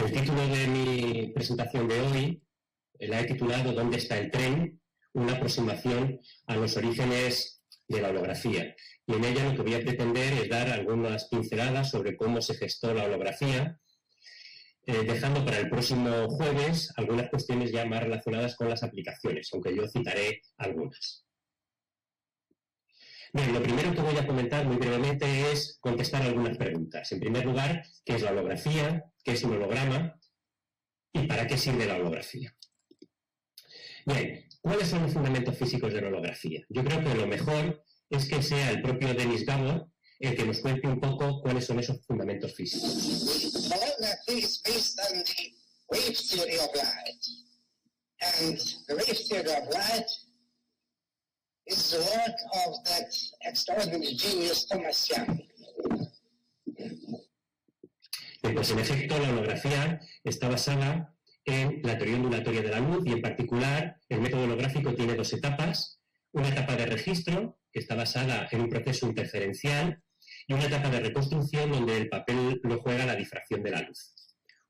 El título de mi presentación de hoy la he titulado ¿Dónde está el tren? Una aproximación a los orígenes de la holografía. Y en ella lo que voy a pretender es dar algunas pinceladas sobre cómo se gestó la holografía, dejando para el próximo jueves algunas cuestiones ya más relacionadas con las aplicaciones, aunque yo citaré algunas. Bien, lo primero que voy a comentar muy brevemente es contestar algunas preguntas. En primer lugar, ¿qué es la holografía? ¿Qué es un holograma? ¿Y para qué sirve la holografía? Bien, ¿cuáles son los fundamentos físicos de la holografía? Yo creo que lo mejor es que sea el propio Dennis Gabor el que nos cuente un poco cuáles son esos fundamentos físicos. Holography is based on the wave theory of light. And the wave theory of light is the work of that extraordinary genius Thomas Young. Pues en efecto, la holografía está basada en la teoría ondulatoria de la luz y en particular el método holográfico tiene dos etapas. Una etapa de registro, que está basada en un proceso interferencial, y una etapa de reconstrucción donde el papel lo juega la difracción de la luz.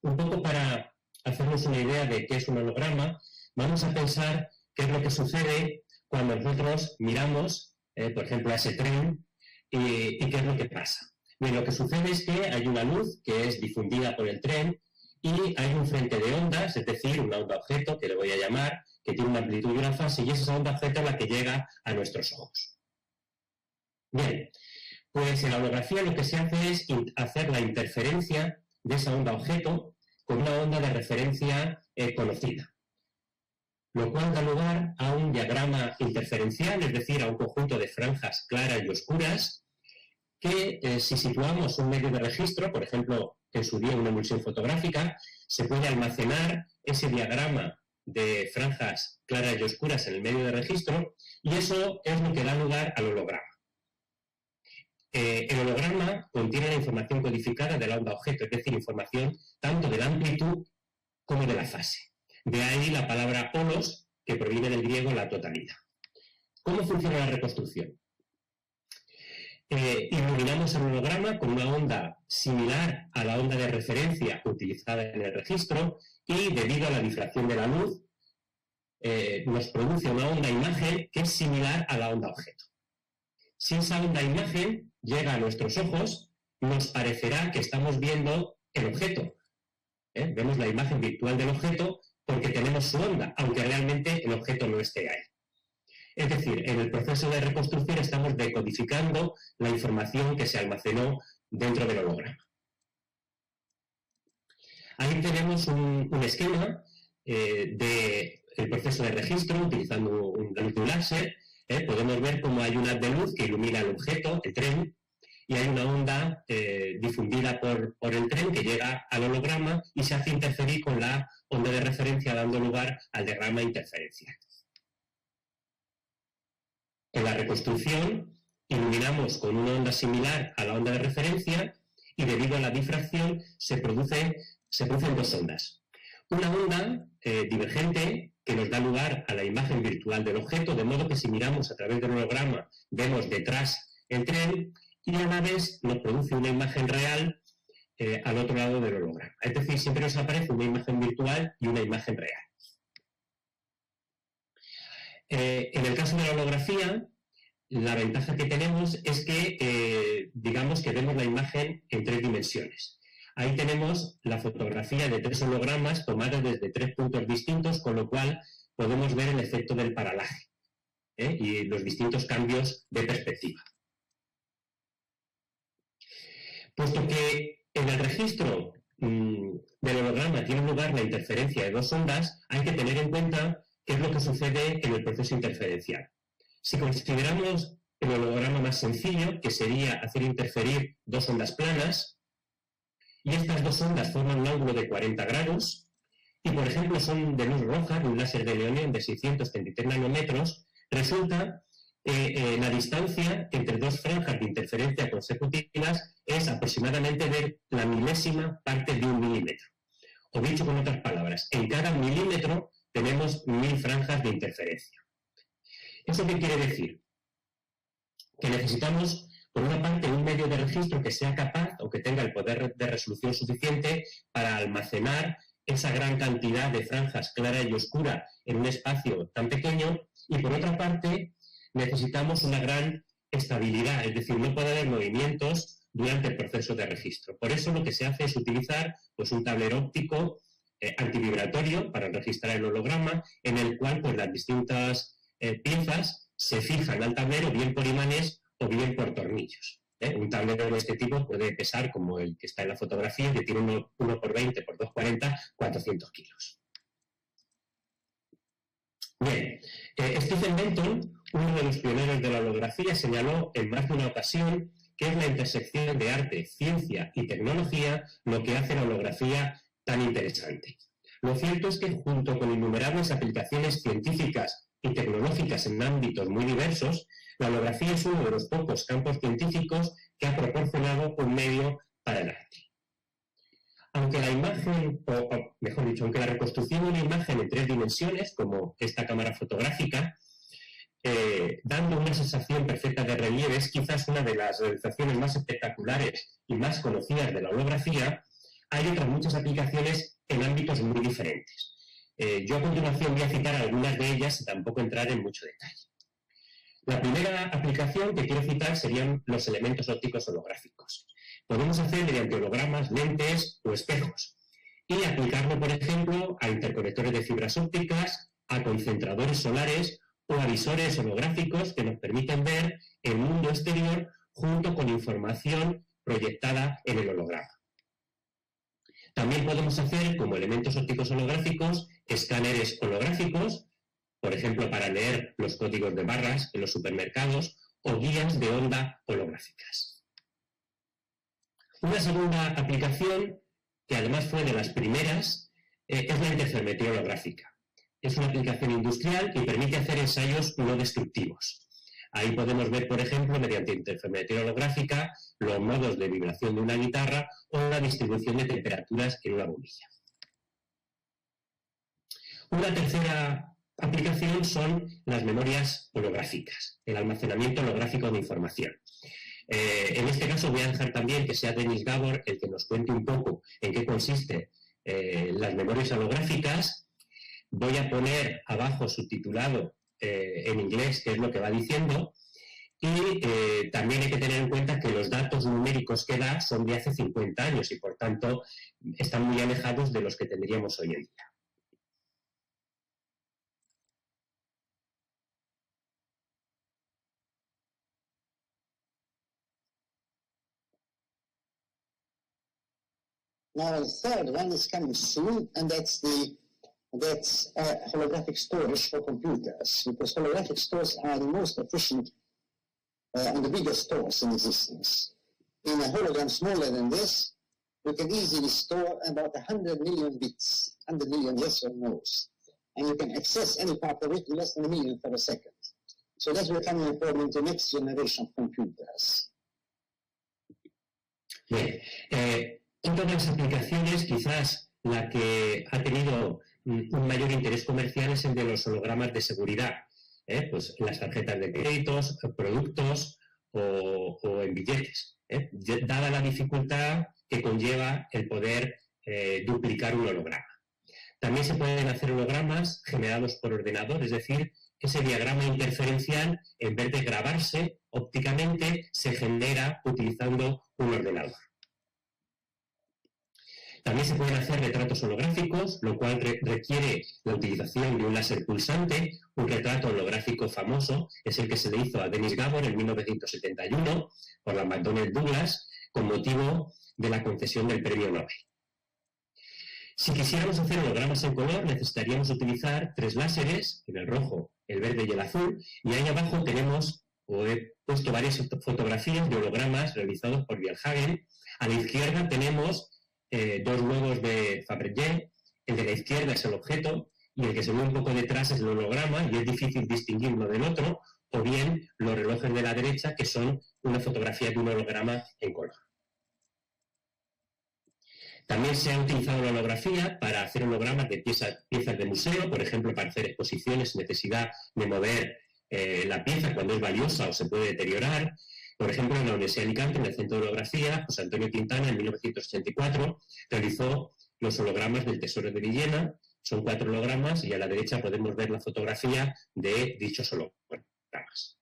Un poco para hacernos una idea de qué es un holograma, vamos a pensar qué es lo que sucede cuando nosotros miramos, por ejemplo, a ese tren y qué es lo que pasa. Bien, lo que sucede es que hay una luz que es difundida por el tren y hay un frente de ondas, es decir, una onda objeto, que le voy a llamar, que tiene una amplitud y una fase, y es esa onda objeto la que llega a nuestros ojos. Bien, pues en la holografía lo que se hace es hacer la interferencia de esa onda objeto con una onda de referencia conocida, lo cual da lugar a un diagrama interferencial, es decir, a un conjunto de franjas claras y oscuras, que si situamos un medio de registro, por ejemplo, en su día una emulsión fotográfica, se puede almacenar ese diagrama de franjas claras y oscuras en el medio de registro, y eso es lo que da lugar al holograma. El holograma contiene la información codificada de la onda objeto, es decir, información tanto de la amplitud como de la fase. De ahí la palabra holos, que proviene del griego la totalidad. ¿Cómo funciona la reconstrucción? Iluminamos el holograma con una onda similar a la onda de referencia utilizada en el registro y debido a la difracción de la luz nos produce una onda imagen que es similar a la onda objeto. Si esa onda imagen llega a nuestros ojos, nos parecerá que estamos viendo el objeto. Vemos la imagen virtual del objeto porque tenemos su onda, aunque realmente el objeto no esté ahí. Es decir, en el proceso de reconstrucción estamos decodificando la información que se almacenó dentro del holograma. Ahí tenemos un esquema del proceso de registro utilizando un láser. Podemos ver cómo hay un haz de luz que ilumina el objeto, el tren, y hay una onda difundida por el tren que llega al holograma y se hace interferir con la onda de referencia dando lugar al diagrama interferencial. En la reconstrucción iluminamos con una onda similar a la onda de referencia y debido a la difracción se producen dos ondas. Una onda divergente que nos da lugar a la imagen virtual del objeto, de modo que si miramos a través del holograma vemos detrás el tren y a la vez nos produce una imagen real al otro lado del holograma. Es decir, siempre nos aparece una imagen virtual y una imagen real. En el caso de la holografía, la ventaja que tenemos es que, digamos que vemos la imagen en tres dimensiones. Ahí tenemos la fotografía de tres hologramas tomadas desde tres puntos distintos, con lo cual podemos ver el efecto del paralaje y los distintos cambios de perspectiva. Puesto que en el registro del holograma tiene lugar la interferencia de dos ondas, hay que tener en cuenta qué es lo que sucede en el proceso interferencial. Si consideramos el holograma más sencillo, que sería hacer interferir dos ondas planas, y estas dos ondas forman un ángulo de 40 grados, y por ejemplo son de luz roja, de un láser de neón de 633 nanómetros, resulta que la distancia entre dos franjas de interferencia consecutivas es aproximadamente de la milésima parte de un milímetro. O dicho con otras palabras, en cada milímetro tenemos 1000 franjas de interferencia. ¿Eso qué quiere decir? Que necesitamos Por una parte, un medio de registro que sea capaz o que tenga el poder de resolución suficiente para almacenar esa gran cantidad de franjas clara y oscura en un espacio tan pequeño, y por otra parte, necesitamos una gran estabilidad, es decir, no puede haber movimientos durante el proceso de registro. Por eso lo que se hace es utilizar pues, un tablero óptico antivibratorio para registrar el holograma, en el cual pues, las distintas piezas se fijan al tablero bien por imanes o bien por tornillos. Un tablero de este tipo puede pesar, como el que está en la fotografía, que tiene 1 por 20 por 240, 400 kilos. Bien, Stephen Benton, uno de los pioneros de la holografía, señaló en más de una ocasión que es la intersección de arte, ciencia y tecnología lo que hace la holografía tan interesante. Lo cierto es que junto con innumerables aplicaciones científicas y tecnológicas en ámbitos muy diversos, la holografía es uno de los pocos campos científicos que ha proporcionado un medio para el arte. Aunque la imagen, o mejor dicho, aunque la reconstrucción de una imagen en 3 dimensiones, como esta cámara fotográfica, dando una sensación perfecta de relieve, es quizás una de las realizaciones más espectaculares y más conocidas de la holografía, hay otras muchas aplicaciones en ámbitos muy diferentes. Yo a continuación voy a citar algunas de ellas y tampoco entrar en mucho detalle. La primera aplicación que quiero citar serían los elementos ópticos holográficos. Podemos hacer mediante hologramas, lentes o espejos y aplicarlo, por ejemplo, a interconectores de fibras ópticas, a concentradores solares o a visores holográficos que nos permiten ver el mundo exterior junto con información proyectada en el holograma. También podemos hacer, como elementos ópticos holográficos, escáneres holográficos, por ejemplo, para leer los códigos de barras en los supermercados o guías de onda holográficas. Una segunda aplicación, que además fue de las primeras, es la interferometría holográfica. Es una aplicación industrial que permite hacer ensayos no destructivos. Ahí podemos ver, por ejemplo, mediante interferometría holográfica, los modos de vibración de una guitarra o la distribución de temperaturas en una bombilla. Una tercera aplicación son las memorias holográficas, el almacenamiento holográfico de información. En este caso voy a dejar también que sea Dennis Gabor el que nos cuente un poco en qué consiste las memorias holográficas. Voy a poner abajo subtitulado en inglés qué es lo que va diciendo y también hay que tener en cuenta que los datos numéricos que da son de hace 50 años y por tanto están muy alejados de los que tendríamos hoy en día. Now the third one is coming soon, and that's holographic storage for computers, because holographic stores are the most efficient and the biggest stores in existence. In a hologram smaller than this, you can easily store about 100 million bits, 100 million yes or no's, and you can access any part of it in less than a million per second. So that's becoming important in the next generation of computers. Bien. Otra de las aplicaciones, quizás la que ha tenido un mayor interés comercial, es el de los hologramas de seguridad, pues en las tarjetas de créditos, productos o en billetes, dada la dificultad que conlleva el poder duplicar un holograma. También se pueden hacer hologramas generados por ordenador, es decir, ese diagrama interferencial, en vez de grabarse ópticamente, se genera utilizando un ordenador. También se pueden hacer retratos holográficos, lo cual requiere la utilización de un láser pulsante. Un retrato holográfico famoso es el que se le hizo a Dennis Gabor en 1971 por la McDonnell Douglas con motivo de la concesión del premio Nobel. Si quisiéramos hacer hologramas en color, necesitaríamos utilizar 3 láseres, en el rojo, el verde y el azul, y ahí abajo tenemos, he puesto varias fotografías de hologramas realizados por Bierhagen. A la izquierda tenemos 2 huevos de Fabergé, el de la izquierda es el objeto y el que se ve un poco detrás es el holograma y es difícil distinguir uno del otro, o bien los relojes de la derecha que son una fotografía de un holograma en color. También se ha utilizado la holografía para hacer hologramas de piezas de museo, por ejemplo, para hacer exposiciones sin necesidad de mover la pieza cuando es valiosa o se puede deteriorar. Por ejemplo, en la Universidad de Alicante, en el Centro de Holografía, José Antonio Quintana, en 1984, realizó los hologramas del Tesoro de Villena. Son 4 hologramas y a la derecha podemos ver la fotografía de dichos hologramas.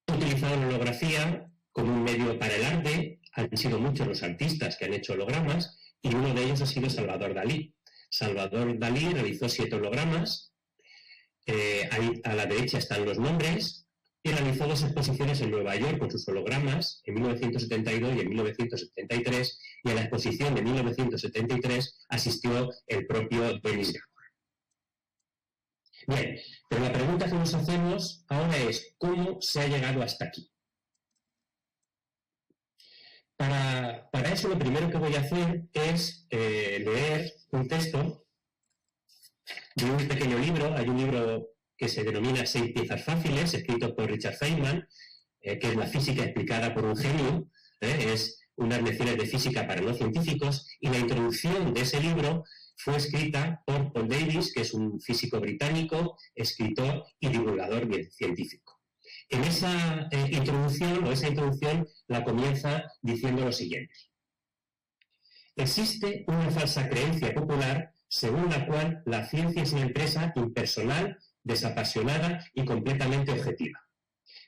Ha utilizado la holografía como un medio para el arte. Han sido muchos los artistas que han hecho hologramas y uno de ellos ha sido Salvador Dalí. Salvador Dalí realizó 7 hologramas. Ahí a la derecha están los nombres. Y realizó 2 exposiciones en Nueva York con sus hologramas, en 1972 y en 1973, y a la exposición de 1973 asistió el propio Denis Gabor. Bien, pero la pregunta que nos hacemos ahora es, ¿cómo se ha llegado hasta aquí? Para eso lo primero que voy a hacer es leer un texto de un pequeño libro. Hay un libro que se denomina 6 piezas fáciles, escrito por Richard Feynman, que es la física explicada por un genio, es unas lecciones de física para no científicos, y la introducción de ese libro fue escrita por Paul Davies, que es un físico británico, escritor y divulgador científico. En esa introducción la comienza diciendo lo siguiente. Existe una falsa creencia popular según la cual la ciencia es una empresa impersonal, desapasionada y completamente objetiva.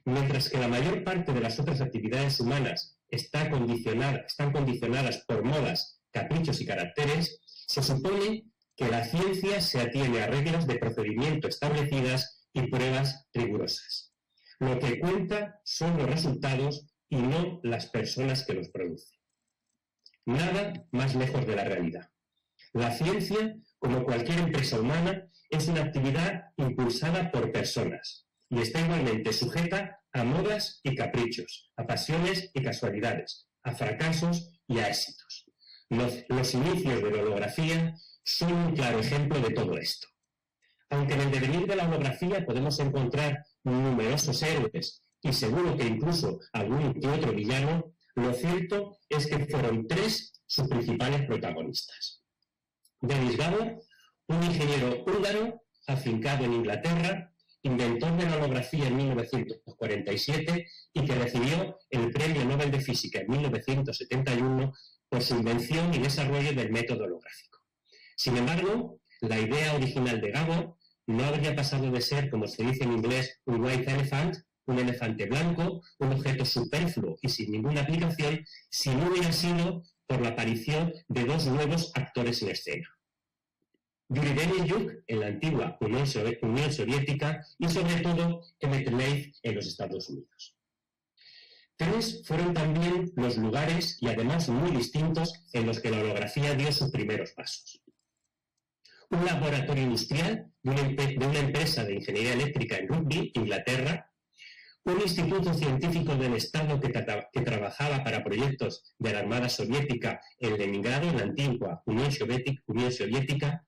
Mientras que la mayor parte de las otras actividades humanas están condicionadas por modas, caprichos y caracteres, se supone que la ciencia se atiene a reglas de procedimiento establecidas y pruebas rigurosas. Lo que cuenta son los resultados y no las personas que los producen. Nada más lejos de la realidad. La ciencia, como cualquier empresa humana, es una actividad impulsada por personas y está igualmente sujeta a modas y caprichos, a pasiones y casualidades, a fracasos y a éxitos. Los inicios de la holografía son un claro ejemplo de todo esto. Aunque en el devenir de la holografía podemos encontrar numerosos héroes y seguro que incluso algún que otro villano, lo cierto es que fueron 3 sus principales protagonistas. Denis Gabor, un ingeniero húngaro afincado en Inglaterra, inventor de la holografía en 1947 y que recibió el Premio Nobel de Física en 1971 por su invención y desarrollo del método holográfico. Sin embargo, la idea original de Gabor no habría pasado de ser, como se dice en inglés, un white elephant, un elefante blanco, un objeto superfluo y sin ninguna aplicación, si no hubiera sido por la aparición de 2 nuevos actores en escena. Yuri Demjanjuk en la antigua Unión Soviética y sobre todo Emmett Leigh en los Estados Unidos. 3 fueron también los lugares y además muy distintos en los que la holografía dio sus primeros pasos. Un laboratorio industrial de una empresa de ingeniería eléctrica en Rugby, Inglaterra, un instituto científico del Estado que trabajaba para proyectos de la Armada Soviética en Leningrado, en la antigua Unión Soviética,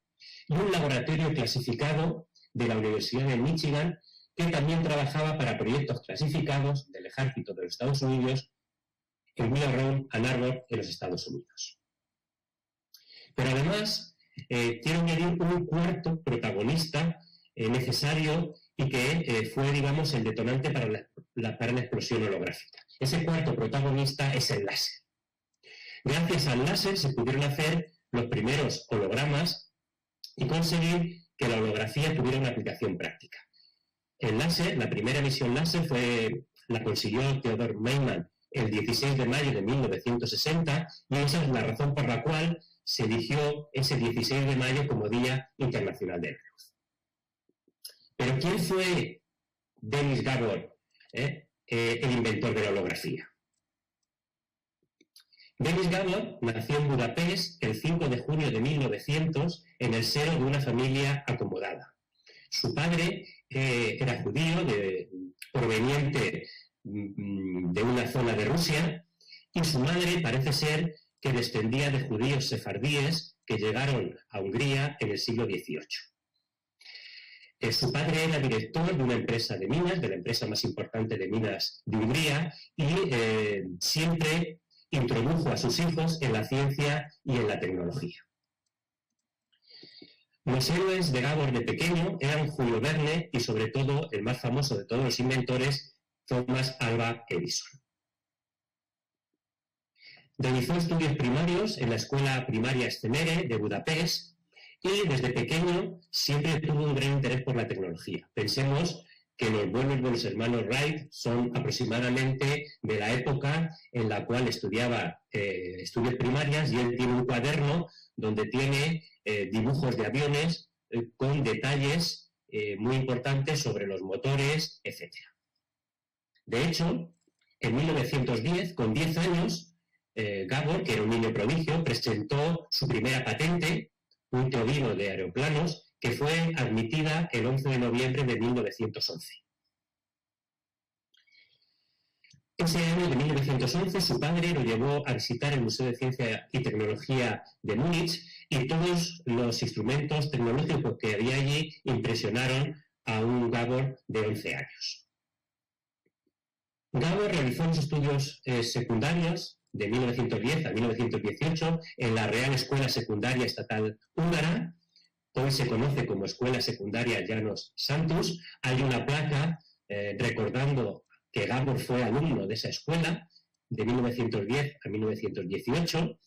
y un laboratorio clasificado de la Universidad de Michigan, que también trabajaba para proyectos clasificados del Ejército de los Estados Unidos en Willow, Ann Arbor, en los Estados Unidos. Pero además, quiero añadir un cuarto protagonista necesario y que fue, digamos, el detonante para la explosión holográfica. Ese cuarto protagonista es el láser. Gracias al láser se pudieron hacer los primeros hologramas y conseguir que la holografía tuviera una aplicación práctica. El láser, la primera emisión láser la consiguió Theodor Meiman el 16 de mayo de 1960 y esa es la razón por la cual se eligió ese 16 de mayo como Día Internacional de la Luz. Pero ¿quién fue Denis Gabor, el inventor de la holografía? Denis Gabor nació en Budapest el 5 de junio de 1900 en el seno de una familia acomodada. Su padre era judío, proveniente de una zona de Rusia, y su madre parece ser que descendía de judíos sefardíes que llegaron a Hungría en el siglo XVIII. Su padre era director de una empresa de minas, de la empresa más importante de minas de Hungría, y siempre introdujo a sus hijos en la ciencia y en la tecnología. Los héroes de Gabor de pequeño eran Julio Verne y sobre todo el más famoso de todos los inventores, Thomas Alva Edison. Realizó estudios primarios en la Escuela Primaria Scenere de Budapest y desde pequeño siempre tuvo un gran interés por la tecnología. Pensemos que los vuelos de los hermanos Wright son aproximadamente de la época en la cual estudiaba estudios primarias, y él tiene un cuaderno donde tiene dibujos de aviones con detalles muy importantes sobre los motores, etc. De hecho, en 1910, con 10 años, Gabor, que era un niño prodigio, presentó su primera patente, un teodino de aeroplanos, que fue admitida el 11 de noviembre de 1911. Ese año de 1911 su padre lo llevó a visitar el Museo de Ciencia y Tecnología de Múnich, y todos los instrumentos tecnológicos que había allí impresionaron a un Gabor de 11 años. Gabor realizó los estudios secundarios de 1910 a 1918 en la Real Escuela Secundaria Estatal Húngara. Hoy se conoce como Escuela Secundaria János Santus. Hay una placa recordando que Gabor fue alumno de esa escuela de 1910 a 1918,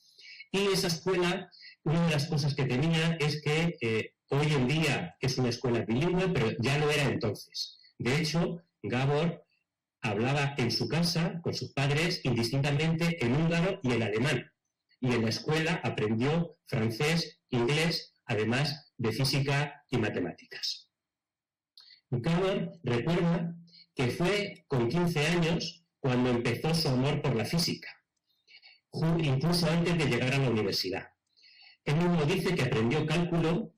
y esa escuela, una de las cosas que tenía es que hoy en día es una escuela bilingüe, pero ya no era entonces. De hecho, Gabor hablaba en su casa con sus padres indistintamente en húngaro y en alemán, y en la escuela aprendió francés, inglés, además de física y matemáticas. Gabor recuerda que fue con 15 años cuando empezó su amor por la física, incluso antes de llegar a la universidad. Él mismo dice que aprendió cálculo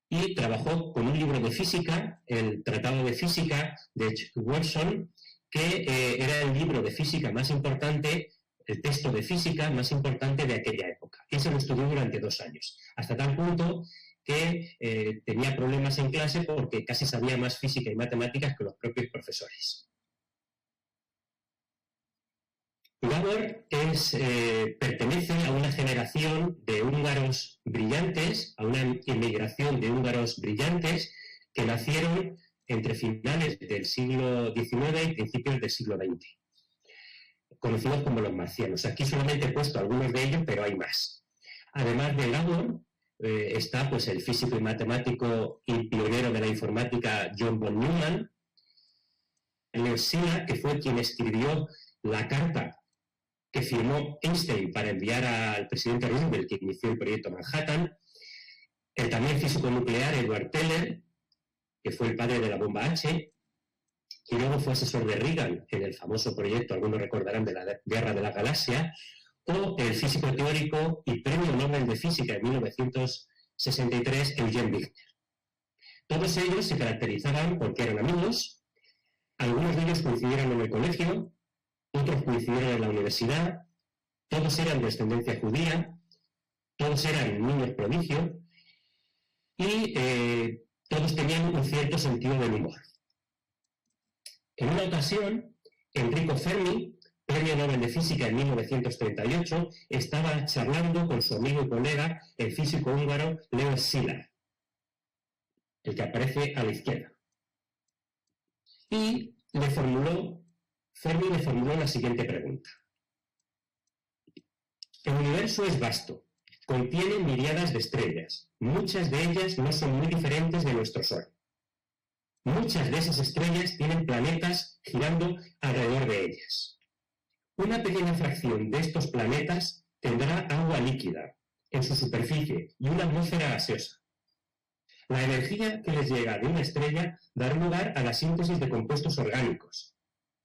y trabajó con un libro de física, el Tratado de Física de Schwarzschild, que era el libro de física más importante, el texto de física más importante de aquella época. Y se lo estudió durante 2 años, hasta tal punto que tenía problemas en clase porque casi sabía más física y matemáticas que los propios profesores. Gabor pertenece a una generación de húngaros brillantes, a una inmigración de húngaros brillantes que nacieron entre finales del siglo XIX y principios del siglo XX, conocidos como los marcianos. Aquí solamente he puesto algunos de ellos, pero hay más. Además de Gabor, está pues, el físico y matemático y pionero de la informática John von Neumann, Leo Szilard, que fue quien escribió la carta que firmó Einstein para enviar al presidente Roosevelt, que inició el proyecto Manhattan, el también físico nuclear Edward Teller, que fue el padre de la bomba H, y luego fue asesor de Reagan en el famoso proyecto, algunos recordarán, de la Guerra de la Galaxia, o el físico teórico y premio Nobel de Física en 1963, Eugen Wigner. Todos ellos se caracterizaban porque eran amigos, algunos de ellos coincidieron en el colegio, otros coincidieron en la universidad, todos eran de descendencia judía, todos eran niños prodigio, y todos tenían un cierto sentido del humor. En una ocasión, Enrico Fermi, premio Nobel de Física en 1938, estaba charlando con su amigo y colega, el físico húngaro Leo Szilard, el que aparece a la izquierda. Y Fermi le formuló la siguiente pregunta. El universo es vasto, contiene miriadas de estrellas, muchas de ellas no son muy diferentes de nuestro Sol. Muchas de esas estrellas tienen planetas girando alrededor de ellas. Una pequeña fracción de estos planetas tendrá agua líquida en su superficie y una atmósfera gaseosa. La energía que les llega de una estrella dará lugar a la síntesis de compuestos orgánicos,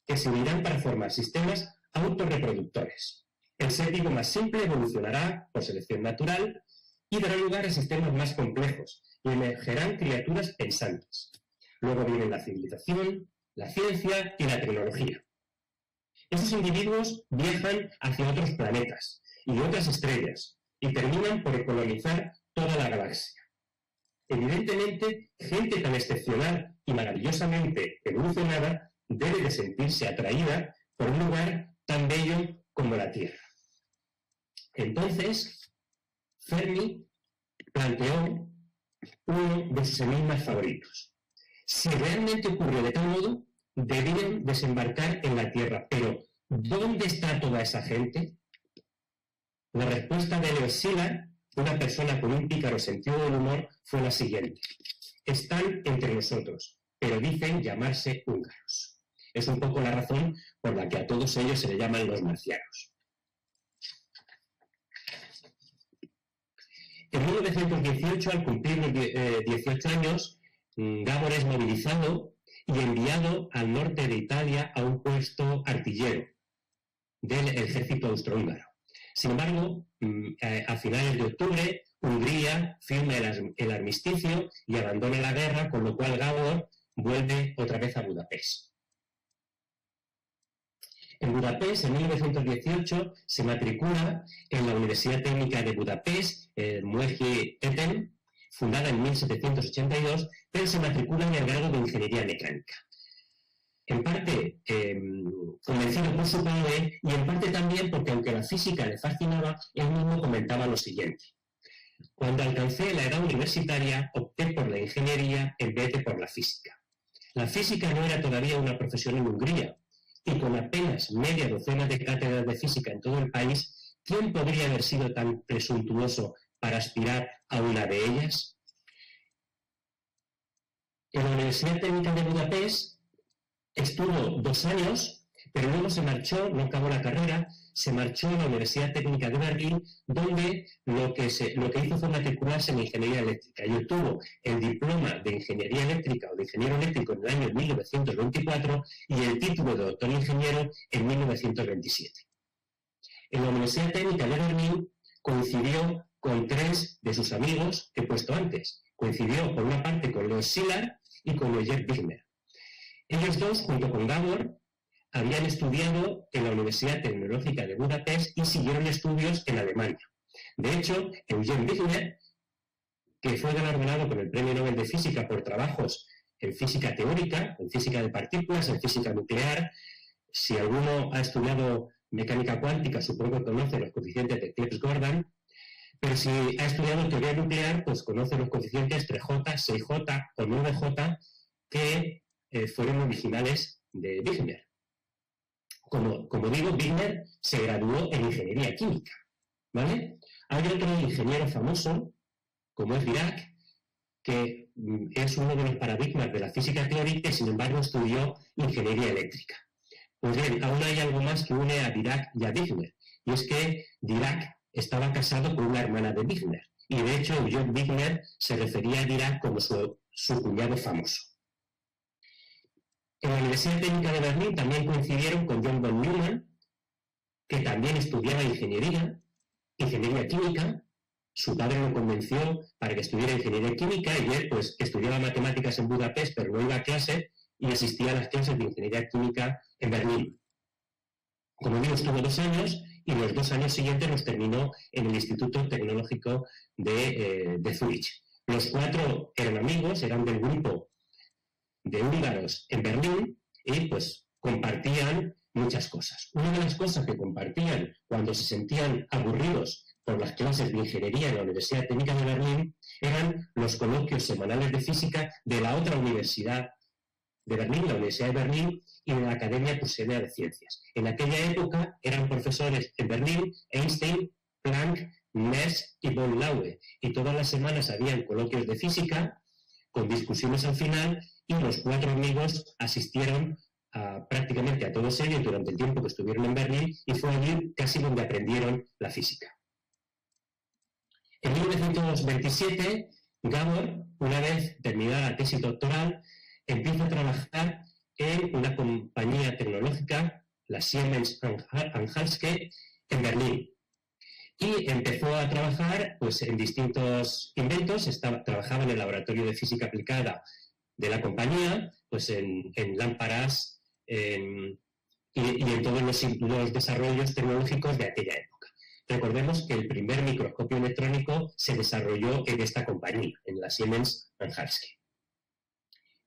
que se unirán para formar sistemas autorreproductores. El ser vivo más simple evolucionará por selección natural y dará lugar a sistemas más complejos y emergerán criaturas pensantes. Luego vienen la civilización, la ciencia y la tecnología. Esos individuos viajan hacia otros planetas y otras estrellas y terminan por colonizar toda la galaxia. Evidentemente, gente tan excepcional y maravillosamente evolucionada debe de sentirse atraída por un lugar tan bello como la Tierra. Entonces, Fermi planteó uno de sus enigmas favoritos. Si realmente ocurre de tal modo, debían desembarcar en la Tierra. Pero, ¿dónde está toda esa gente? La respuesta de Leo Szilard, una persona con un pícaro sentido del humor, fue la siguiente. Están entre nosotros, pero dicen llamarse húngaros. Es un poco la razón por la que a todos ellos se le llaman los marcianos. En 1918, al cumplir los 18 años, Gábor es movilizado y enviado al norte de Italia a un puesto artillero del ejército austrohúngaro. Sin embargo, a finales de octubre, Hungría firma el armisticio y abandona la guerra, con lo cual Gábor vuelve otra vez a Budapest. En Budapest, en 1918, se matricula en la Universidad Técnica de Budapest, Megyei Egyetem, fundada en 1782, pero se matricula en el grado de Ingeniería Mecánica. En parte convencido por su padre y en parte también porque, aunque la física le fascinaba, él mismo comentaba lo siguiente. Cuando alcancé la edad universitaria, opté por la ingeniería en vez de por la física. La física no era todavía una profesión en Hungría, y con apenas media docena de cátedras de física en todo el país, ¿quién podría haber sido tan presuntuoso para aspirar a una de ellas? En la Universidad Técnica de Budapest estuvo 2 años, pero luego se marchó, no acabó la carrera, se marchó a la Universidad Técnica de Berlín, donde lo que hizo fue matricularse en Ingeniería Eléctrica y obtuvo el diploma de Ingeniería Eléctrica o de Ingeniero Eléctrico en el año 1924 y el título de doctor ingeniero en 1927. En la Universidad Técnica de Berlín coincidió con 3 de sus amigos que he puesto antes. Coincidió por una parte con Leo Szilard y con Eugen Wigner. Ellos dos, junto con Gábor, habían estudiado en la Universidad Tecnológica de Budapest y siguieron estudios en Alemania. De hecho, Eugen Wigner, que fue galardonado con el Premio Nobel de Física por trabajos en física teórica, en física de partículas, en física nuclear, si alguno ha estudiado mecánica cuántica, supongo que conoce los coeficientes de Clebsch-Gordan, pero si ha estudiado teoría nuclear, pues conoce los coeficientes 3J, 6J o 9J que fueron originales de Wigner. Como digo, Wigner se graduó en ingeniería química, ¿vale? Hay otro ingeniero famoso, como es Dirac, que es uno de los paradigmas de la física teórica y, sin embargo, estudió ingeniería eléctrica. Pues bien, aún hay algo más que une a Dirac y a Wigner, y es que Dirac estaba casado con una hermana de Wigner, y de hecho Eugen Wigner se refería a Dirac como su cuñado famoso. En la Universidad Técnica de Berlín también coincidieron con John von Neumann, que también estudiaba ingeniería química. Su padre lo convenció para que estudiara ingeniería química y él pues estudiaba matemáticas en Budapest, pero no iba a clase y asistía a las clases de ingeniería química en Berlín. Como digo, estuvo 2 años y los 2 años siguientes los terminó en el Instituto Tecnológico de Zúrich. Los 4 eran amigos, eran del grupo de húngaros en Berlín y pues compartían muchas cosas. Una de las cosas que compartían cuando se sentían aburridos por las clases de ingeniería en la Universidad Técnica de Berlín eran los coloquios semanales de física de la otra universidad de Berlín, la Universidad de Berlín, y de la Academia Prusiana de Ciencias. En aquella época eran profesores en Berlín Einstein, Planck, Nernst y von Laue, y todas las semanas habían coloquios de física con discusiones al final, y los 4 amigos asistieron prácticamente a todos ellos durante el tiempo que estuvieron en Berlín, y fue allí casi donde aprendieron la física. En 1927, Gábor, una vez terminada la tesis doctoral, empieza a trabajar en una compañía tecnológica, la Siemens & Halske, en Berlín. Y empezó a trabajar pues, en distintos inventos. Trabajaba en el laboratorio de física aplicada de la compañía, pues en lámparas y en todos los desarrollos tecnológicos de aquella época. Recordemos que el primer microscopio electrónico se desarrolló en esta compañía, en la Siemens & Halske.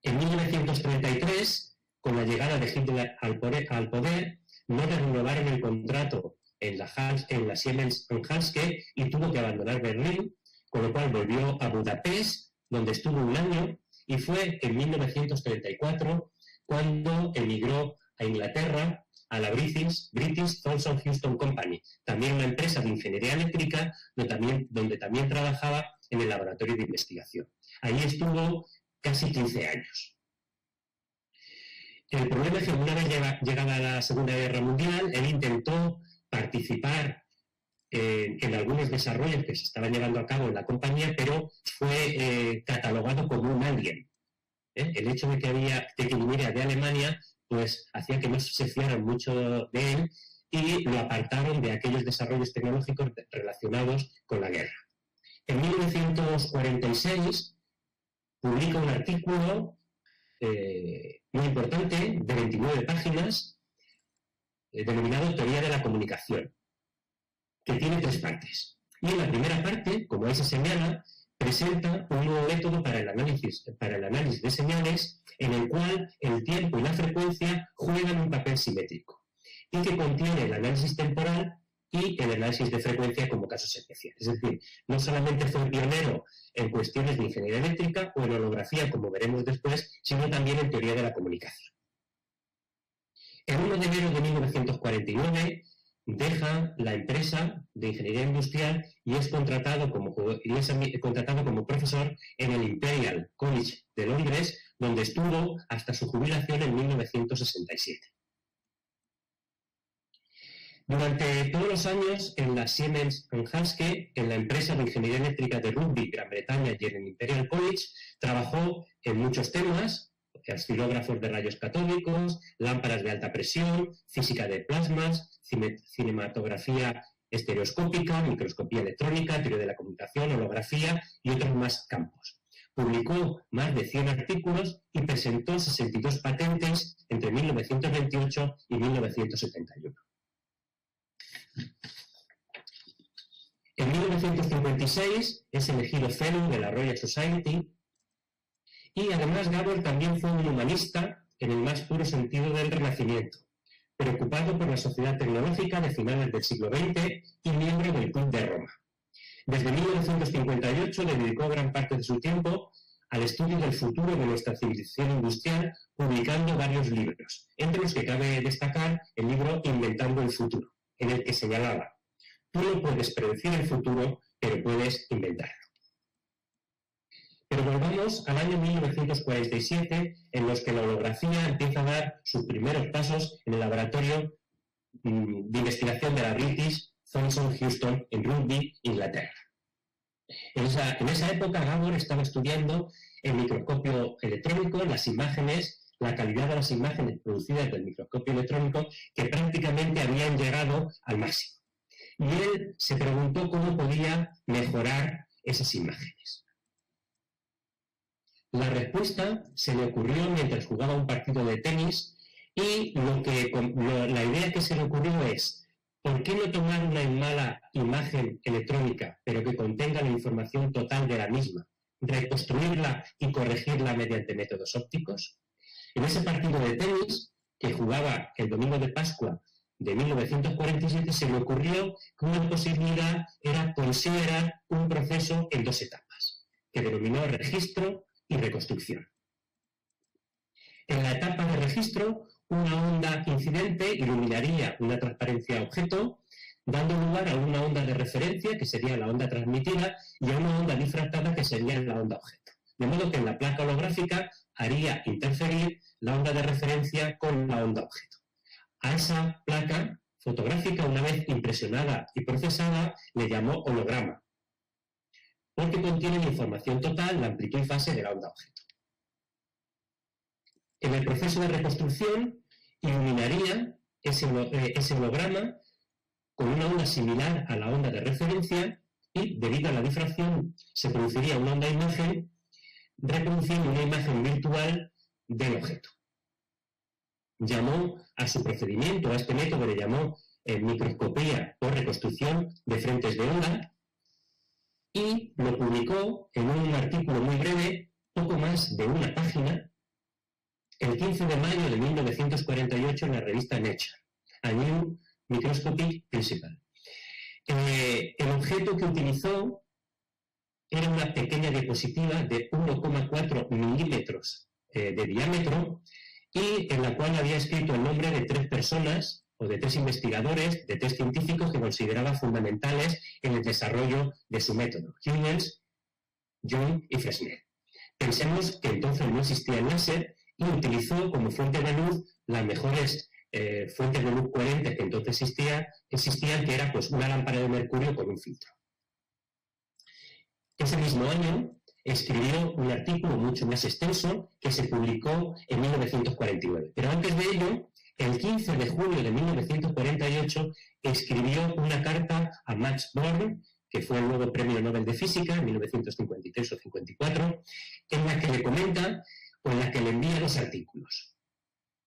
En 1933, con la llegada de Hitler al poder, no le renovaron el contrato en la Siemens & Halske y tuvo que abandonar Berlín, con lo cual volvió a Budapest, donde estuvo 1 año, y fue en 1934 cuando emigró a Inglaterra a la British Thomson Houston Company, también una empresa de ingeniería eléctrica donde también trabajaba en el laboratorio de investigación. Ahí estuvo casi 15 años. El problema es que una vez llegada la Segunda Guerra Mundial, él intentó participar en algunos desarrollos que se estaban llevando a cabo en la compañía, pero fue catalogado como un alien. El hecho de que viniera de Alemania pues hacía que no se fiaran mucho de él y lo apartaron de aquellos desarrollos tecnológicos relacionados con la guerra. En 1946 publica un artículo muy importante, de 29 páginas, denominado Teoría de la Comunicación, que tiene 3 partes. Y en la primera parte, como ahí se señala, presenta un nuevo método para el análisis de señales, en el cual el tiempo y la frecuencia juegan un papel simétrico, y que contiene el análisis temporal y el análisis de frecuencia como casos especiales. Es decir, no solamente fue pionero en cuestiones de ingeniería eléctrica o en holografía, como veremos después, sino también en teoría de la comunicación. El 1 de enero de 1949 deja la empresa de ingeniería industrial y es contratado como profesor en el Imperial College de Londres, donde estuvo hasta su jubilación en 1967. Durante todos los años en la Siemens & Halske, en la empresa de ingeniería eléctrica de Rugby, Gran Bretaña, y en el Imperial College, trabajó en muchos temas: oscilógrafos de rayos catódicos, lámparas de alta presión, física de plasmas, cinematografía estereoscópica, microscopía electrónica, teoría de la comunicación, holografía y otros más campos. Publicó más de 100 artículos y presentó 62 patentes entre 1928 y 1971. En 1956 es elegido Fellow de la Royal Society y además Gabor también fue un humanista en el más puro sentido del Renacimiento, preocupado por la sociedad tecnológica de finales del siglo XX y miembro del Club de Roma. Desde 1958 dedicó gran parte de su tiempo al estudio del futuro de nuestra civilización industrial, publicando varios libros, entre los que cabe destacar el libro Inventando el futuro, en el que señalaba: tú no puedes predecir el futuro, pero puedes inventarlo. Pero volvamos al año 1947, en los que la holografía empieza a dar sus primeros pasos en el laboratorio de investigación de la British Thomson Houston en Rugby, Inglaterra. En esa época, Gabor estaba estudiando el microscopio electrónico, las imágenes, la calidad de las imágenes producidas del microscopio electrónico, que prácticamente habían llegado al máximo. Y él se preguntó cómo podía mejorar esas imágenes. La respuesta se le ocurrió mientras jugaba un partido de tenis y la idea que se le ocurrió es: ¿por qué no tomar una mala imagen electrónica, pero que contenga la información total de la misma, reconstruirla y corregirla mediante métodos ópticos? En ese partido de tenis, que jugaba el domingo de Pascua de 1947, se le ocurrió que una posibilidad era considerar un proceso en 2 etapas, que denominó registro y reconstrucción. En la etapa de registro, una onda incidente iluminaría una transparencia objeto, dando lugar a una onda de referencia, que sería la onda transmitida, y a una onda difractada, que sería la onda objeto. De modo que en la placa holográfica haría interferir la onda de referencia con la onda objeto. A esa placa fotográfica, una vez impresionada y procesada, le llamó holograma, porque contiene la información total, la amplitud y fase de la onda objeto. En el proceso de reconstrucción, iluminaría ese holograma con una onda similar a la onda de referencia y, debido a la difracción, se produciría una onda imagen reproduciendo una imagen virtual del objeto. Llamó a su procedimiento, a este método le llamó microscopía por reconstrucción de frentes de onda, y lo publicó en un artículo muy breve, poco más de una página, el 15 de mayo de 1948 en la revista Nature, A New Microscopic Principle. El objeto que utilizó era una pequeña diapositiva de 1,4 milímetros de diámetro, y en la cual había escrito el nombre de 3 personas o de 3 investigadores, de 3 científicos que consideraba fundamentales en el desarrollo de su método: Huygens, Young y Fresnel. Pensemos que entonces no existía el láser y utilizó como fuente de luz las mejores fuentes de luz coherentes que entonces existían, que era pues una lámpara de mercurio con un filtro. Ese mismo año escribió un artículo mucho más extenso que se publicó en 1949. Pero antes de ello, el 15 de julio de 1948, escribió una carta a Max Born, que fue el nuevo Premio Nobel de Física en 1953 o 54, en la que le comenta o en la que le envía 2 artículos.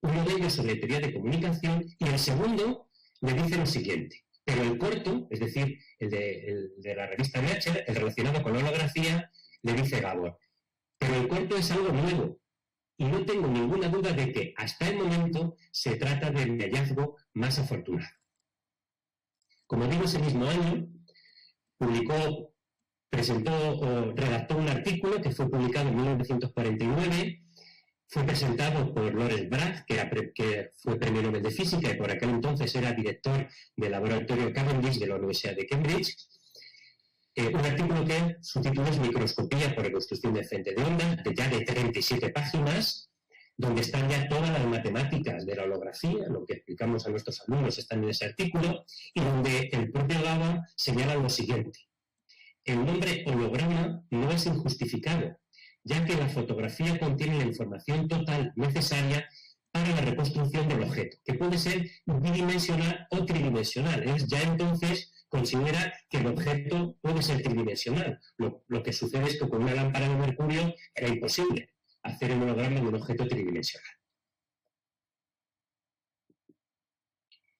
Uno de ellos sobre teoría de comunicación y el segundo le dice lo siguiente: pero el corto, es decir, el de la revista Nature, el relacionado con la holografía, le dice Gabor, pero el corto es algo nuevo y no tengo ninguna duda de que hasta el momento se trata del hallazgo más afortunado. Como digo, ese mismo año redactó un artículo que fue publicado en 1949. Fue presentado por Lawrence Bragg, que fue Premio Nobel de Física y por aquel entonces era director del laboratorio Cavendish de la Universidad de Cambridge. Un artículo que su título es Microscopía por reconstrucción de frente de onda, ya de 37 páginas, donde están ya todas las matemáticas de la holografía, lo que explicamos a nuestros alumnos están en ese artículo, y donde el propio Gabor señala lo siguiente: el nombre holograma no es injustificado, ya que la fotografía contiene la información total necesaria para la reconstrucción del objeto, que puede ser bidimensional o tridimensional. Ya entonces considera que el objeto puede ser tridimensional. Lo que sucede es que con una lámpara de mercurio era imposible hacer el holograma de un objeto tridimensional.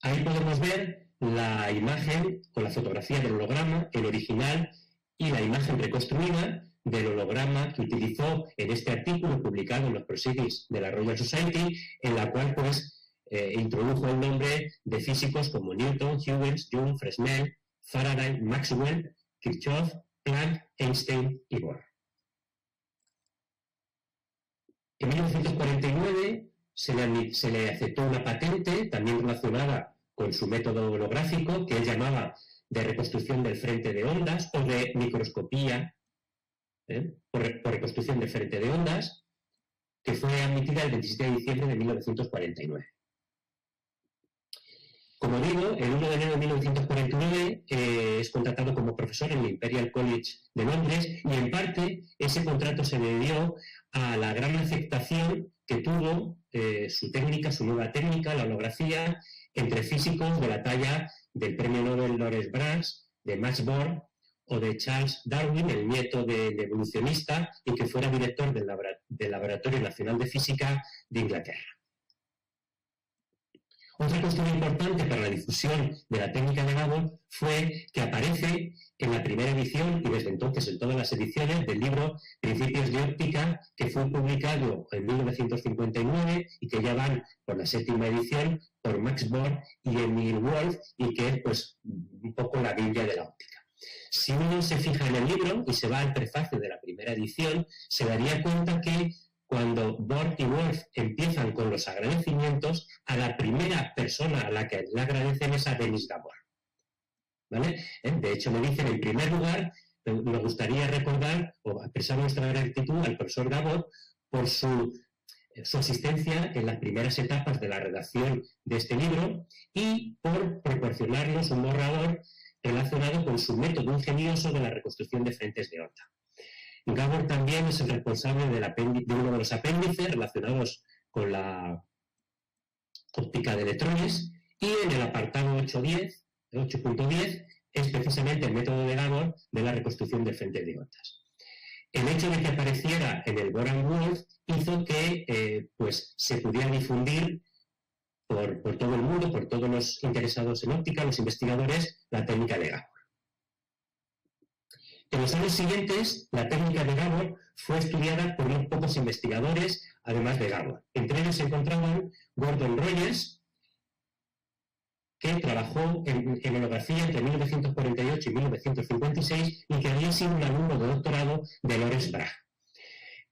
Ahí podemos ver la imagen o la fotografía del holograma, el original, y la imagen reconstruida del holograma que utilizó en este artículo publicado en los Proceedings de la Royal Society, en la cual introdujo el nombre de físicos como Newton, Huygens, Young, Fresnel, Faraday, Maxwell, Kirchhoff, Planck, Einstein y Bohr. En 1949 se le aceptó una patente también relacionada con su método holográfico, que él llamaba de reconstrucción del frente de ondas o de microscopía por reconstrucción del frente de ondas, que fue admitida el 27 de diciembre de 1949. Como digo, el 1 de enero de 1949 es contratado como profesor en el Imperial College de Londres y en parte ese contrato se debió a la gran aceptación que tuvo su nueva técnica, la holografía, entre físicos de la talla del Premio Nobel Lawrence Bragg, de Max Born o de Charles Darwin, el nieto del evolucionista y que fuera director del Laboratorio Nacional de Física de Inglaterra. Otra cuestión importante para la difusión de la técnica de Gabor fue que aparece en la primera edición y desde entonces en todas las ediciones del libro Principios de óptica, que fue publicado en 1959 y que ya van por la 7ª edición por Max Born y Emil Wolf, y que es pues un poco la Biblia de la óptica. Si uno se fija en el libro y se va al prefacio de la primera edición, se daría cuenta que cuando Born y Wolf empiezan con los agradecimientos, a la primera persona a la que le agradecen es a Denis Gabor. ¿Vale? De hecho, me dicen, en primer lugar, me gustaría recordar o expresar nuestra gratitud al profesor Gabor por su asistencia en las primeras etapas de la redacción de este libro y por proporcionarnos un borrador relacionado con su método ingenioso de la reconstrucción de frentes de onda. Gabor también es el responsable de uno de los apéndices relacionados con la óptica de electrones, y en el apartado 8.10 es precisamente el método de Gabor de la reconstrucción de frentes de ondas. El hecho de que apareciera en el Born and Wolf hizo que se pudiera difundir por todo el mundo, por todos los interesados en óptica, los investigadores, la técnica de Gabor. En los años siguientes, la técnica de Gabor fue estudiada por unos pocos investigadores, además de Gabor. Entre ellos se encontraban Gordon Rogers, que trabajó en holografía entre 1948 y 1956 y que había sido un alumno de doctorado de Lawrence Bragg.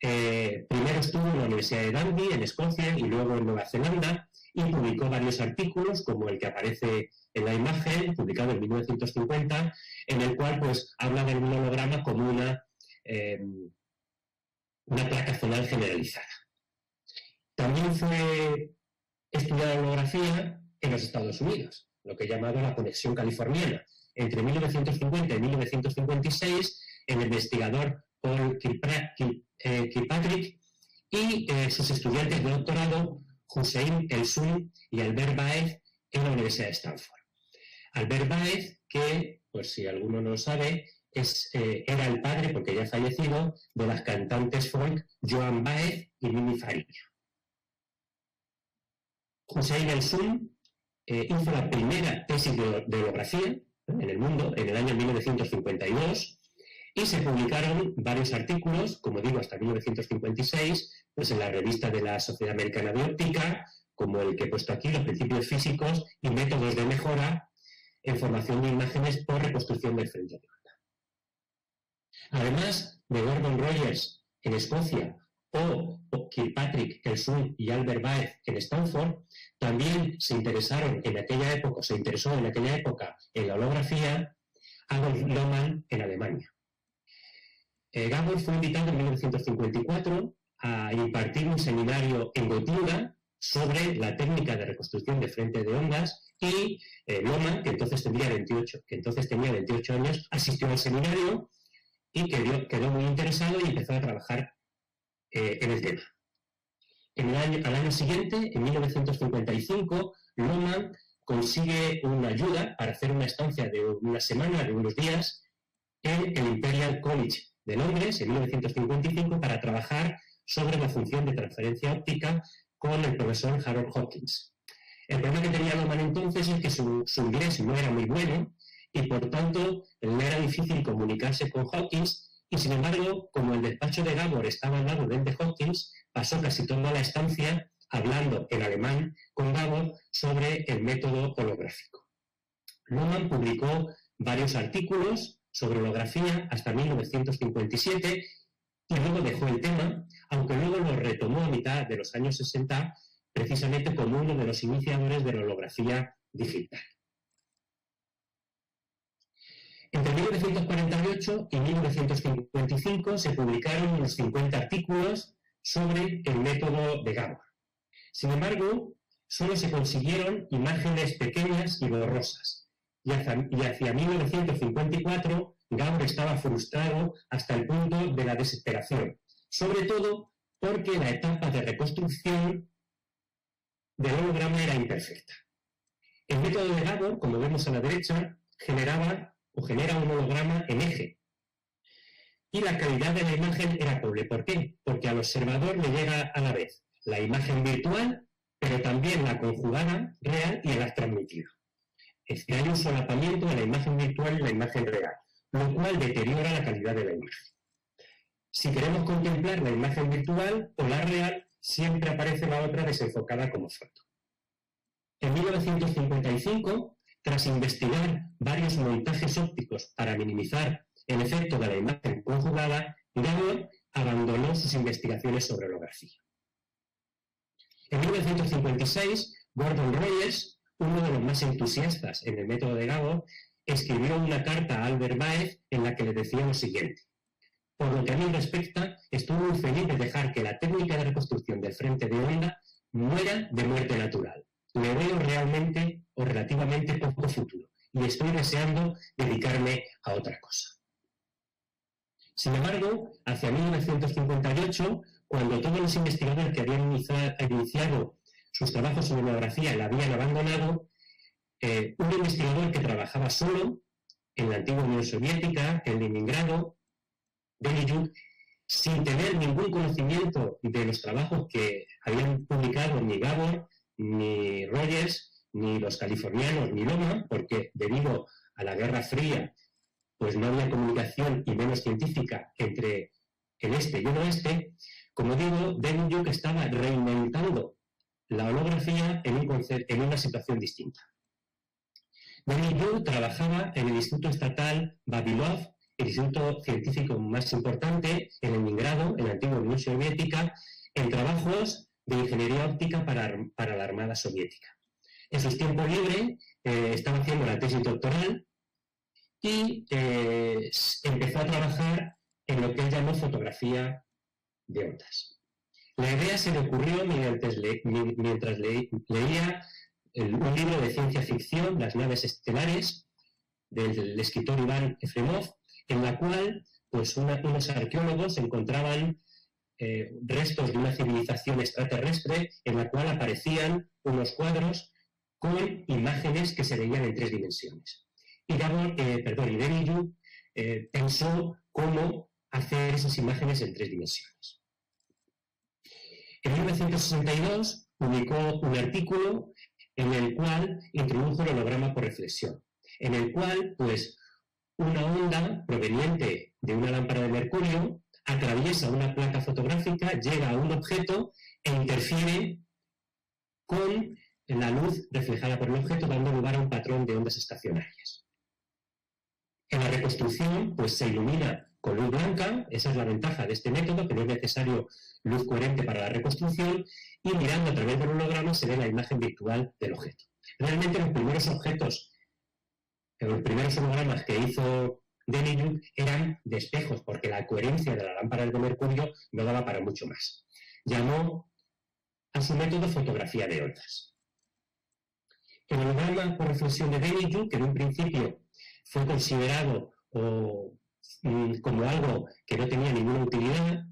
Primero estuvo en la Universidad de Dundee, en Escocia, y luego en Nueva Zelanda, y publicó varios artículos, como el que aparece en la imagen, publicado en 1950, en el cual pues, habla del holograma como una placa zonal generalizada. También fue estudiada la holografía en los Estados Unidos, lo que he llamado la conexión californiana. Entre 1950 y 1956, el investigador Paul Kilpatrick y sus estudiantes de doctorado, Hussein El-Sun y Albert Baez, en la Universidad de Stanford. Albert Baez, que, pues si alguno no lo sabe, era el padre, porque ya ha fallecido, de las cantantes folk Joan Baez y Mimi Farinha. Hussein El-Sun hizo la primera tesis de holografía en el mundo en el año 1952 y se publicaron varios artículos, como digo, hasta 1956, pues en la revista de la Sociedad Americana de Óptica, como el que he puesto aquí, Los principios físicos y métodos de mejora en formación de imágenes por reconstrucción del frente de onda. Además de Gordon Rogers en Escocia o Kilpatrick, El-Sun y Albert Baez en Stanford, también se interesó en aquella época en la holografía Adolf Lohmann en Alemania. Gabor fue invitado en 1954 a impartir un seminario en Gotinga sobre la técnica de reconstrucción de frente de ondas y Lohmann, que entonces tenía 28 años, asistió al seminario y quedó muy interesado y empezó a trabajar en el tema. Al año siguiente, en 1955, Lohmann consigue una ayuda para hacer una estancia de una semana, de unos días, en el Imperial College de Londres, en 1955, para trabajar sobre la función de transferencia óptica con el profesor Harold Hawkins. El problema que tenía Lohmann entonces es que su inglés no era muy bueno y, por tanto, le era difícil comunicarse con Hawkins. Y, sin embargo, como el despacho de Gabor estaba al lado del de Hawkins, pasó casi toda la estancia hablando en alemán con Gabor sobre el método holográfico. Lohmann publicó varios artículos sobre holografía hasta 1957 y luego dejó el tema, aunque luego lo retomó a mitad de los años 60, precisamente como uno de los iniciadores de la holografía digital. Entre 1948 y 1955 se publicaron unos 50 artículos sobre el método de Gabor. Sin embargo, solo se consiguieron imágenes pequeñas y borrosas. Y hacia 1954, Gabor estaba frustrado hasta el punto de la desesperación, sobre todo porque la etapa de reconstrucción del holograma era imperfecta. El método de Gabor, como vemos a la derecha, genera un holograma en eje. Y la calidad de la imagen era pobre. ¿Por qué? Porque al observador le llega a la vez la imagen virtual, pero también la conjugada real y el transmitido. Es que hay un solapamiento de la imagen virtual y la imagen real, lo cual deteriora la calidad de la imagen. Si queremos contemplar la imagen virtual o la real, siempre aparece la otra desenfocada como foto. En 1955, tras investigar varios montajes ópticos para minimizar el efecto de la imagen conjugada, Gabor abandonó sus investigaciones sobre holografía. En 1956, Gordon Rogers, uno de los más entusiastas en el método de Gabor, escribió una carta a Albert Baez en la que le decía lo siguiente: por lo que a mí respecta, estoy muy feliz de dejar que la técnica de reconstrucción del frente de onda muera de muerte natural. Le veo realmente o relativamente poco futuro y estoy deseando dedicarme a otra cosa. Sin embargo, hacia 1958, cuando todos los investigadores que habían iniciado sus trabajos sobre holografía la habían abandonado, un investigador que trabajaba solo en la antigua Unión Soviética, en Leningrado, Deniuk, sin tener ningún conocimiento de los trabajos que habían publicado ni Gabor, ni Rogers, ni los californianos, ni Lohmann, porque debido a la Guerra Fría, pues no había comunicación y menos científica entre el este y el oeste. Como digo, Deniuk estaba reinventando la holografía en una situación distinta. Deniuk trabajaba en el Instituto Estatal Vavilov el instituto científico más importante en Leningrado, en la antigua Unión Soviética, en trabajos de ingeniería óptica para la Armada Soviética. En sus tiempos libres estaba haciendo la tesis doctoral y empezó a trabajar en lo que él llamó fotografía de ondas. La idea se le ocurrió mientras leía un libro de ciencia ficción, Las naves estelares, del escritor Iván Efremov, en la cual pues, unos arqueólogos encontraban restos de una civilización extraterrestre en la cual aparecían unos cuadros con imágenes que se veían en 3 dimensiones. Y Demijohn pensó cómo hacer esas imágenes en 3 dimensiones. En 1962 publicó un artículo en el cual introdujo el holograma por reflexión, en el cual, pues, una onda proveniente de una lámpara de mercurio atraviesa una placa fotográfica, llega a un objeto e interfiere con la luz reflejada por el objeto, dando lugar a un patrón de ondas estacionarias. En la reconstrucción, pues se ilumina con luz blanca, esa es la ventaja de este método, que no es necesario luz coherente para la reconstrucción, y mirando a través del holograma se ve la imagen virtual del objeto. Realmente los primeros hologramas que hizo Demijohn eran de espejos, porque la coherencia de la lámpara de mercurio no daba para mucho más. Llamó a su método fotografía de ondas. El holograma por reflexión de Demijohn, que en un principio fue considerado como algo que no tenía ninguna utilidad,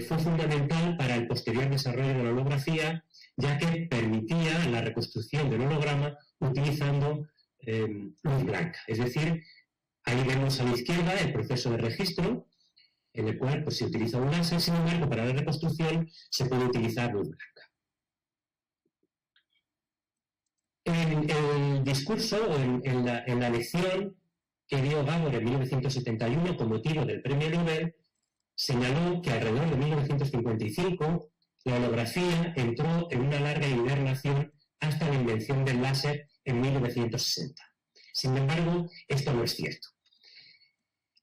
fue fundamental para el posterior desarrollo de la holografía, ya que permitía la reconstrucción del holograma utilizando luz blanca. Es decir, ahí vemos a la izquierda el proceso de registro, en el cual pues, se utiliza un láser, sin embargo, para la reconstrucción se puede utilizar luz blanca. En el discurso o en la lección que dio Gabor en 1971 con motivo del Premio Nobel, señaló que alrededor de 1955 la holografía entró en una larga hibernación hasta la invención del láser en 1960. Sin embargo, esto no es cierto.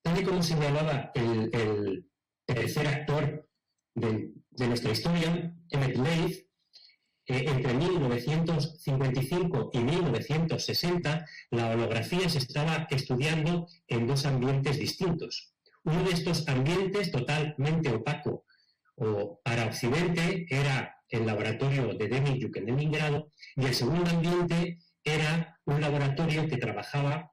Tal y como señalaba el tercer actor de nuestra historia, Emmett Leith, entre 1955 y 1960 la holografía se estaba estudiando en 2 ambientes distintos. Uno de estos ambientes totalmente opaco para Occidente era el laboratorio de Demijohn en Leningrado, y el segundo ambiente era un laboratorio que trabajaba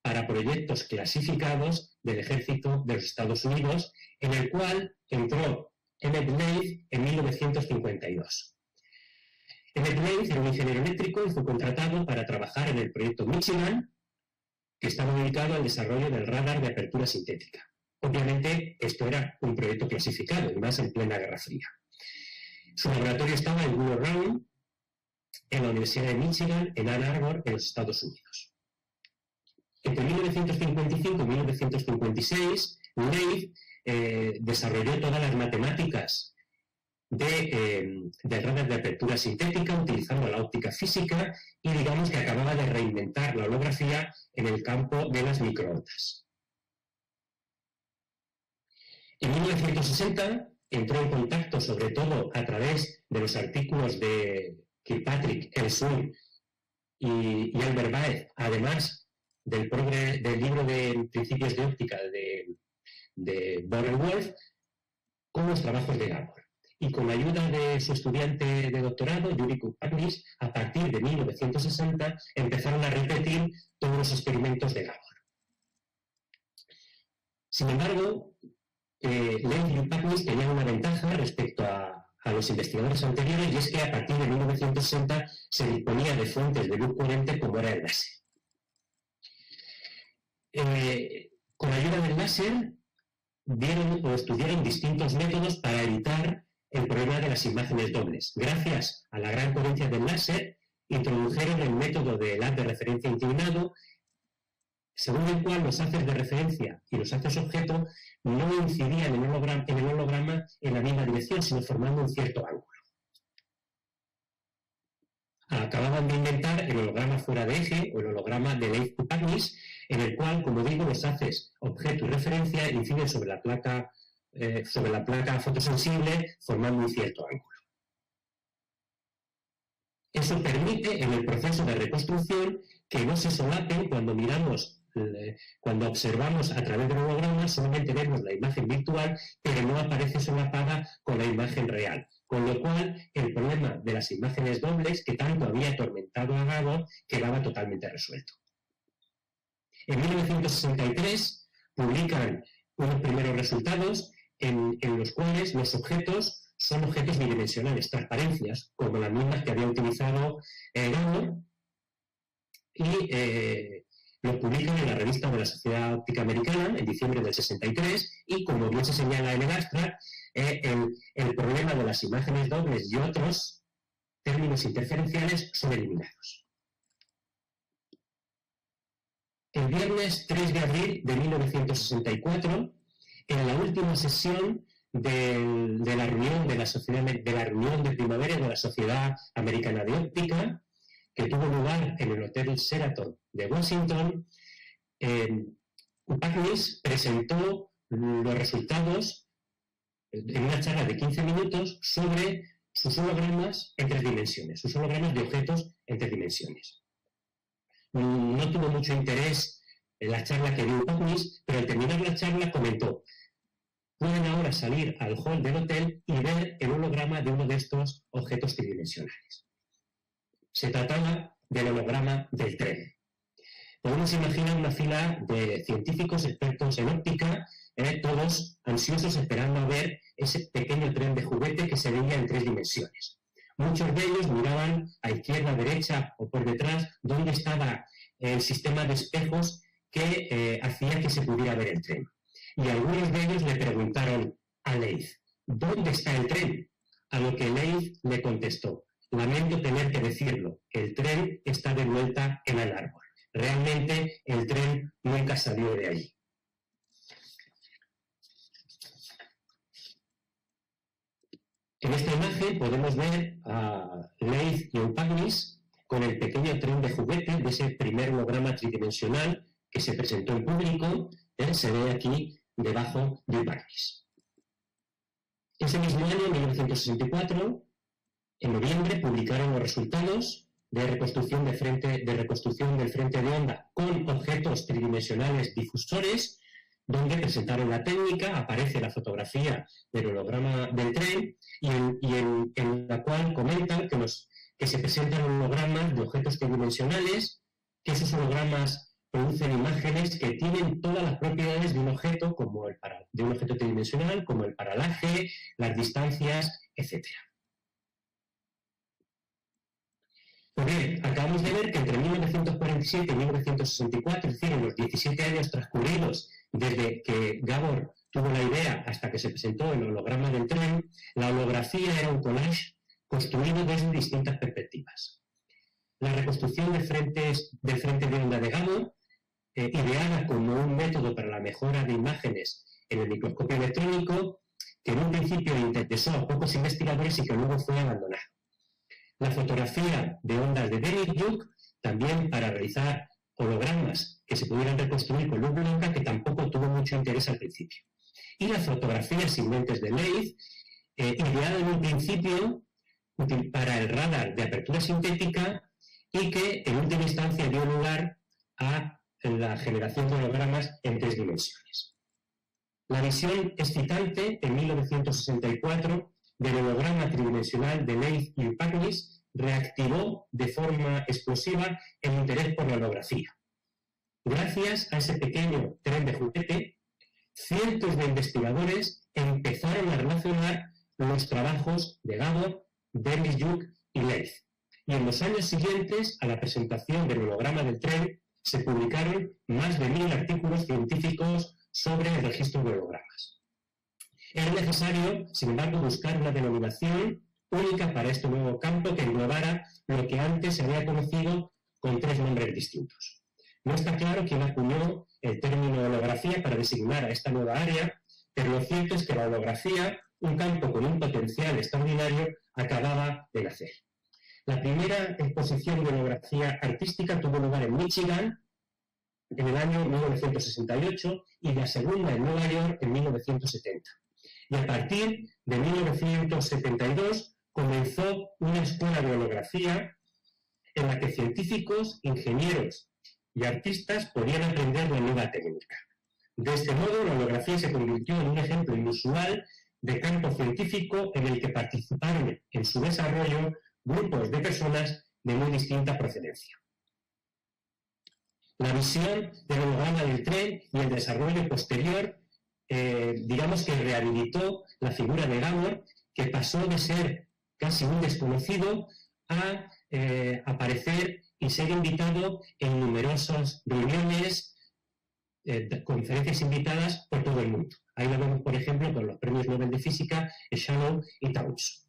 para proyectos clasificados del ejército de los Estados Unidos, en el cual entró Emmett Leith en 1952. Emmett Leith era un ingeniero eléctrico y fue contratado para trabajar en el proyecto Michigan, que estaba dedicado al desarrollo del radar de apertura sintética. Obviamente, esto era un proyecto clasificado, y más en plena Guerra Fría. Su laboratorio estaba en Willow Round, en la Universidad de Michigan, en Ann Arbor, en los Estados Unidos. Entre 1955 y 1956, Leith desarrolló todas las matemáticas del radar de apertura sintética utilizando la óptica física, y digamos que acababa de reinventar la holografía en el campo de las microondas. En 1960 entró en contacto, sobre todo a través de los artículos de Kirkpatrick, Elsung y Albert Baez, además del libro de Principios de Óptica de Borel-Wolf, con los trabajos de Gabor. Y con la ayuda de su estudiante de doctorado, Yuri Kupagnis, a partir de 1960 empezaron a repetir todos los experimentos de Gabor. Sin embargo, Leith y Kupagnis tenían una ventaja respecto a los investigadores anteriores, y es que a partir de 1960 se disponía de fuentes de luz coherente como era el láser. Con la ayuda del láser estudiaron distintos métodos para evitar el problema de las imágenes dobles. Gracias a la gran coherencia del láser, introdujeron el método del haz de referencia inclinado, según el cual los haces de referencia y los haces objeto no incidían en el holograma en la misma dirección, sino formando un cierto ángulo. Acababan de inventar el holograma fuera de eje, o el holograma de Leith-Kupagnis, en el cual, como digo, los haces objeto y referencia inciden sobre la placa fotosensible formando un cierto ángulo. Eso permite en el proceso de reconstrucción que no se solapen cuando observamos a través del holograma, solamente vemos la imagen virtual, pero no aparece solapada con la imagen real. Con lo cual, el problema de las imágenes dobles, que tanto había atormentado a Gabor, quedaba totalmente resuelto. En 1963 publican unos primeros resultados en los cuales los objetos son objetos bidimensionales, transparencias, como las mismas que había utilizado Gabor, y lo publican en la revista de la Sociedad Óptica Americana en diciembre del 63, y como bien se señala en el abstract, el problema de las imágenes dobles y otros términos interferenciales son eliminados. El viernes 3 de abril de 1964, en la última sesión de la reunión de primavera de la Sociedad Americana de Óptica, que tuvo lugar en el Hotel Sheraton de Washington, Upaknis presentó los resultados en una charla de 15 minutos sobre sus hologramas en 3 dimensiones, sus hologramas de objetos en 3 dimensiones. No tuvo mucho interés en la charla que dio Upaknis, pero al terminar la charla comentó: pueden ahora salir al hall del hotel y ver el holograma de uno de estos objetos tridimensionales. Se trataba del holograma del tren. Podemos imaginar una fila de científicos expertos en óptica, todos ansiosos esperando a ver ese pequeño tren de juguete que se veía en 3 dimensiones. Muchos de ellos miraban a izquierda, a derecha o por detrás dónde estaba el sistema de espejos que hacía que se pudiera ver el tren. Y algunos de ellos le preguntaron a Leith: ¿dónde está el tren? A lo que Leith le contestó: lamento tener que decirlo, el tren está de vuelta en el árbol. Realmente el tren nunca salió de allí. En esta imagen podemos ver a Leith y Upaknis con el pequeño tren de juguete de ese primer holograma tridimensional que se presentó en público. Se ve aquí debajo de Upaknis. Ese mismo año, en 1964, en noviembre, publicaron los resultados de reconstrucción del frente de onda con objetos tridimensionales difusores, donde presentaron la técnica, aparece la fotografía del holograma del tren y en la cual comentan que se presentan hologramas de objetos tridimensionales, que esos hologramas producen imágenes que tienen todas las propiedades de un objeto tridimensional, como el paralaje, las distancias, etc. Pues bien, acabamos de ver que entre 1947 y 1964, es decir, en los 17 años transcurridos desde que Gabor tuvo la idea hasta que se presentó el holograma del tren, la holografía era un collage construido desde distintas perspectivas. La reconstrucción del frente de onda de Gabor, ideada como un método para la mejora de imágenes en el microscopio electrónico, que en un principio interesó a pocos investigadores y que luego fue abandonado. La fotografía de ondas de Denisyuk, también para realizar hologramas que se pudieran reconstruir con luz blanca, que tampoco tuvo mucho interés al principio. Y la fotografía sin lentes de Leith, ideada en un principio para el radar de apertura sintética y que en última instancia dio lugar a la generación de hologramas en 3 dimensiones. La visión excitante en 1964 del holograma tridimensional de Leith y Upaknis reactivó de forma explosiva el interés por la holografía. Gracias a ese pequeño tren de juguete, cientos de investigadores empezaron a relacionar los trabajos de Gabor, Denisyuk y Leith. Y en los años siguientes a la presentación del holograma del tren se publicaron más de 1000 artículos científicos sobre el registro de hologramas. Era necesario, sin embargo, buscar una denominación única para este nuevo campo que englobara lo que antes se había conocido con 3 nombres distintos. No está claro quién acuñó el término holografía para designar a esta nueva área, pero lo cierto es que la holografía, un campo con un potencial extraordinario, acababa de nacer. La primera exposición de holografía artística tuvo lugar en Michigan en el año 1968 y la segunda en Nueva York en 1970. Y a partir de 1972 comenzó una escuela de holografía en la que científicos, ingenieros y artistas podían aprender la nueva técnica. De este modo, la holografía se convirtió en un ejemplo inusual de campo científico en el que participaron en su desarrollo grupos de personas de muy distinta procedencia. La visión del holograma del tren y el desarrollo posterior, digamos que rehabilitó la figura de Gabor, que pasó de ser casi un desconocido a aparecer y ser invitado en numerosas reuniones, conferencias invitadas por todo el mundo. Ahí lo vemos, por ejemplo, con los premios Nobel de Física, Shannon y Tausch.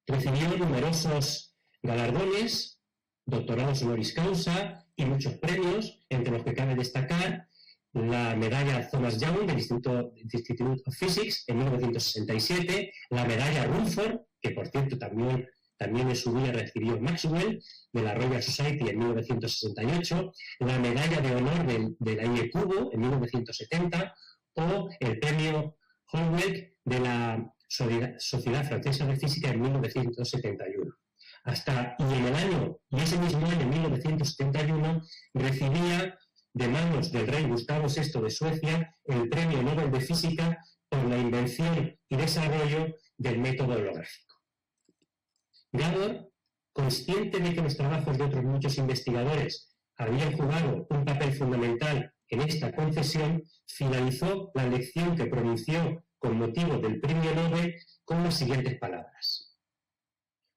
Recibió numerosos galardones, doctorados honoris causa y muchos premios, entre los que cabe destacar la medalla Thomas Young del Institute of Physics en 1967, la medalla Rutherford, que por cierto también en su día recibió Maxwell, de la Royal Society en 1968, la medalla de honor de la IE Cubo en 1970 o el premio Holweg de la Sociedad Francesa de Física en 1971. Y ese mismo año, en 1971, recibía de manos del rey Gustavo VI de Suecia el Premio Nobel de Física por la invención y desarrollo del método holográfico. Gabor, consciente de que los trabajos de otros muchos investigadores habían jugado un papel fundamental en esta concesión, finalizó la lección que pronunció con motivo del Premio Nobel con las siguientes palabras: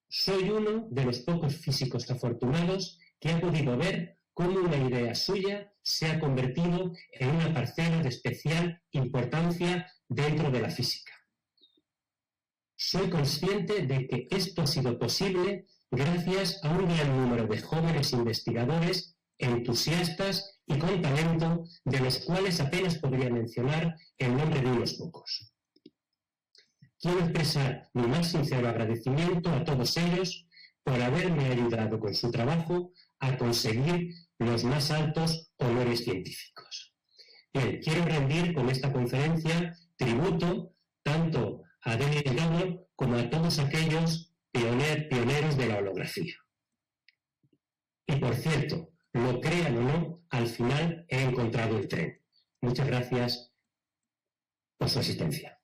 soy uno de los pocos físicos afortunados que ha podido ver cómo una idea suya se ha convertido en una parcela de especial importancia dentro de la física. Soy consciente de que esto ha sido posible gracias a un gran número de jóvenes investigadores, entusiastas y con talento, de los cuales apenas podría mencionar el nombre de unos pocos. Quiero expresar mi más sincero agradecimiento a todos ellos por haberme ayudado con su trabajo a conseguir los más altos honores científicos. Bien, quiero rendir con esta conferencia tributo tanto a Daniel Gabor como a todos aquellos pioneros de la holografía. Y por cierto, lo crean o no, al final he encontrado el tren. Muchas gracias por su asistencia.